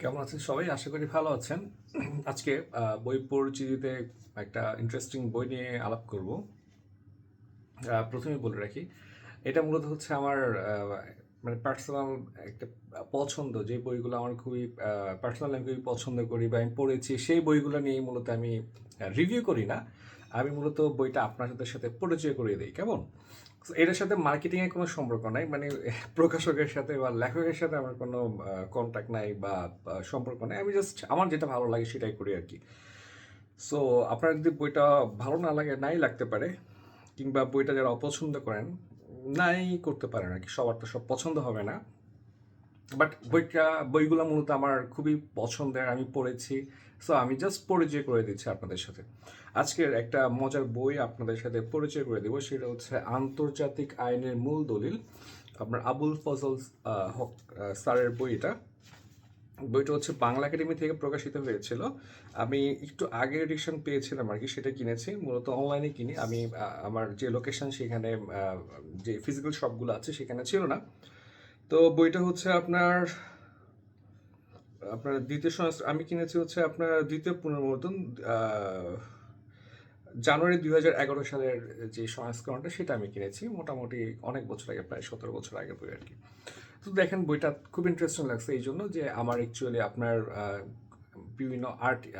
কেমন আছেন সবাই? আশা করি ভালো আছেন। আজকে বই পরিচিতিতে একটা ইন্টারেস্টিং বই নিয়ে আলাপ করব। প্রথমেই বলে রাখি, এটা মূলত হচ্ছে আমার মানে পার্সোনাল একটা পছন্দ। যে বইগুলো আমার খুবই পার্সোনালি আমি খুবই পছন্দ করি বা আমি পড়েছি, সেই বইগুলো নিয়েই মূলত আমি রিভিউ করি না। আমি মূলত বইটা আপনাদের সাথে পরিচয় করিয়ে দিই। কেমন? So, এটার সাথে মার্কেটিংয়ের কোনো সম্পর্ক নাই। মানে প্রকাশকের সাথে বা লেখকের সাথে আমার কোনো কন্ট্যাক্ট নাই বা সম্পর্ক নাই। আমি জাস্ট আমার যেটা ভালো লাগে সেটাই করি আরকি। সো আপনার যদি বইটা ভালো না লাগে, নাই লাগতে পারে, কিংবা বইটা যারা অপছন্দ করেন, নাই করতে পারেন আরকি। সবার তো সব পছন্দ হবে না। বাট বইগুলো মূলত আমার খুবই পছন্দের, আমি পড়েছি। সো আমি জাস্ট পরিচয় করে দিচ্ছি আপনাদের সাথে। আজকের একটা মজার বই আপনাদের সাথে পরিচয় করে দেবো, সেটা হচ্ছে আন্তর্জাতিক আইনের মূল দলিল। আপনার আবুল ফজল হক স্যারের বই এটা। বইটা হচ্ছে বাংলা একাডেমি থেকে প্রকাশিত হয়েছিল। আমি একটু আগের এডিশন পেয়েছিলাম আর কি, সেটা কিনেছি। মূলত অনলাইনে কিনি আমি। আমার যে লোকেশন সেখানে যে ফিজিক্যাল শপগুলো আছে সেখানে ছিল না। তো বইটা হচ্ছে আপনার আপনার দ্বিতীয় আমি কিনেছি হচ্ছে আপনার দ্বিতীয় পুনর্মুদ্রণ আহ, জানুয়ারি 2011 সালের যে সংস্করণটা সেটা আমি কিনেছি। মোটামুটি অনেক বছর আগে, প্রায় 17 বছর আগে বই আর কি। তো দেখেন, বইটা খুব ইন্টারেস্টিং লাগছে এই জন্য যে আমার অ্যাকচুয়ালি আপনার বিভিন্ন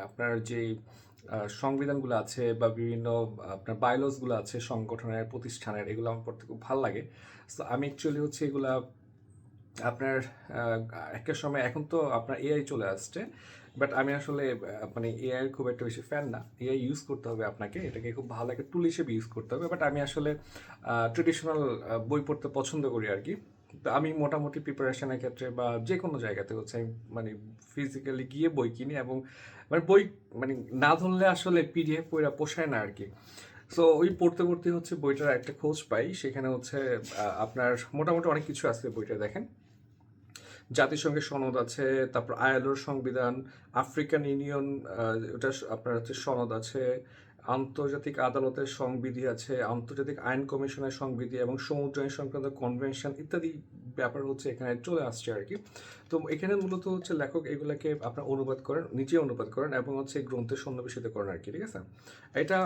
আপনার যে সংবিধানগুলো আছে বা বিভিন্ন আপনার বায়োলজগুলো আছে সংগঠনের প্রতিষ্ঠানের, এগুলো আমার পড়তে খুব ভালো লাগে। তো আমি অ্যাকচুয়ালি হচ্ছে এগুলা আপনার একটা সময়, এখন তো আপনার এআই চলে আসছে, বাট আমি আসলে মানে এআই এর খুব একটা বেশি ফ্যান না। এআই ইউজ করতে হবে আপনাকে, এটাকে খুব ভালো একটা টুল হিসেবে ইউজ করতে হবে, বাট আমি আসলে ট্রেডিশনাল বই পড়তে পছন্দ করি আর কি। তো আমি মোটামুটি প্রিপারেশনের ক্ষেত্রে বা যে কোনো জায়গাতে হচ্ছে আমি মানে ফিজিক্যালি গিয়ে বই কিনি, এবং মানে বই মানে না ধরলে আসলে পিডিএফ বইটা পোষায় না আর কি। সো ওই পড়তে পড়তে হচ্ছে বইটার একটা খোঁজ পাই, সেখানে হচ্ছে আপনার মোটামুটি অনেক কিছু আছে বইটা। দেখেন, জাতিসংঘের সনদ আছে, তারপর আইএলওর সংবিধান, আফ্রিকান ইউনিয়ন ওটা আপনার হচ্ছে সনদ আছে, আন্তর্জাতিক আদালতের সংবিধি আছে, আন্তর্জাতিক আইন কমিশনের সংবিধি এবং সমুদ্র আইন সংক্রান্ত কনভেনশন ইত্যাদি ব্যাপার হচ্ছে এখানে চলে আসছে আর কি। তো এখানে মূলত হচ্ছে লেখক এগুলাকে আপনার অনুবাদ করেন, নিজে অনুবাদ করেন এবং হচ্ছে গ্রন্থের সন্নিবেশিত করেন আর কি। ঠিক আছে? এটা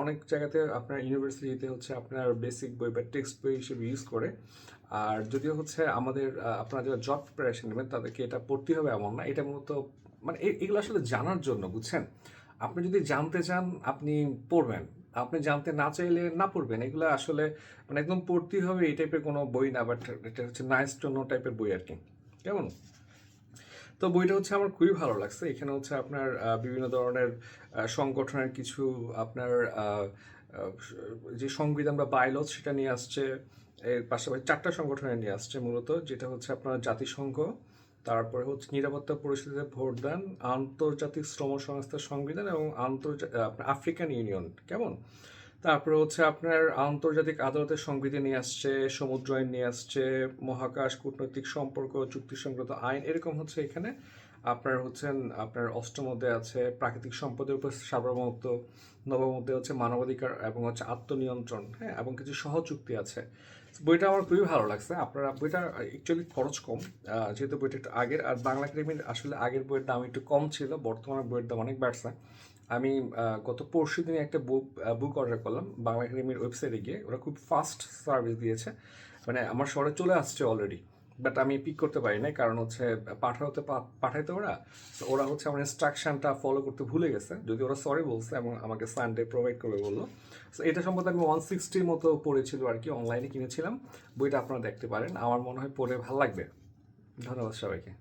অনেক জায়গাতে আপনার ইউনিভার্সিটিতে হচ্ছে আপনার বেসিক বই বা টেক্সট বই হিসেবে ইউজ করে। আর যদিও হচ্ছে আমাদের আপনারা যারা জব প্রিপারেশন নেবেন তাদেরকে এটা পড়তে হবে এমন না। এটা মূলত মানে এগুলো আসলে জানার জন্য, বুঝছেন? আপনি যদি জানতে চান আপনি পড়বেন, আপনি জানতে না চাইলে না পড়বেন। এগুলো আসলে মানে একদম পড়তেই হবে এই টাইপের কোনো বই না, বাট এটা হচ্ছে নাইস টু নো টাইপের বই আর কি। কেমন? তো বইটা হচ্ছে আমার খুবই ভালো লাগছে। এখানে হচ্ছে আপনার বিভিন্ন ধরনের সংগঠনের কিছু আপনার আহ, আহ, যে সংবিধান বা বাইলজ সেটা নিয়ে আসছে। এর পাশাপাশি 4টা সংগঠনের নিয়ে আসছে মূলত, যেটা হচ্ছে আপনার জাতিসংঘ, তারপরে হচ্ছে নিরাপত্তা পরিষদের ভোটদান, আন্তর্জাতিক শ্রম সংস্থার সংবিধান এবং আপনার আফ্রিকান ইউনিয়ন। কেমন? তারপরে হচ্ছে আপনার আন্তর্জাতিক আদালতের সংবিধি নিয়ে আসছে, সমুদ্র আইন নিয়ে আসছে, মহাকাশ কূটনৈতিক সম্পর্ক, চুক্তি সংক্রান্ত আইন, এরকম হচ্ছে এখানে আপনার হচ্ছেন আপনার অষ্টম অধ্যায় আছে প্রাকৃতিক সম্পদের উপর সার্বভৌমত্ব, নবম অধ্যায় হচ্ছে মানবাধিকার এবং হচ্ছে আত্মনিয়ন্ত্রণ, হ্যাঁ, এবং কিছু সহচুক্তি আছে। বইটা আমার খুবই ভালো লাগছে। আপনারা বইটা অ্যাকচুয়ালি খরচ কম, যেহেতু বইটা একটু আগের, আর বাংলা একাডেমির আসলে আগের বইয়ের দাম একটু কম ছিল, বর্তমানে বইয়ের দাম অনেক বাড়ছে। আমি গত পরশু দিনে একটা বুক অর্ডার করলাম বাংলা একাডেমির ওয়েবসাইটে গিয়ে। ওরা খুব ফাস্ট সার্ভিস দিয়েছে, মানে আমার শহরে চলে আসছে অলরেডি, বাট আমি পিক করতে পারি নাই, কারণ হচ্ছে পাঠাইতে ওরা, তো ওরা হচ্ছে আমার ইনস্ট্রাকশনটা ফলো করতে ভুলে গেছে, যদি ওরা সরি বলছে এবং আমাকে সানডে প্রোভাইড করবে বললো। সো এটা সম্বন্ধে আমি 160 মতো পড়েছিল আর কি, অনলাইনে কিনেছিলাম। বইটা আপনারা দেখতে পারেন, আমার মনে হয় পড়ে ভালো লাগবে। ধন্যবাদ সবাইকে।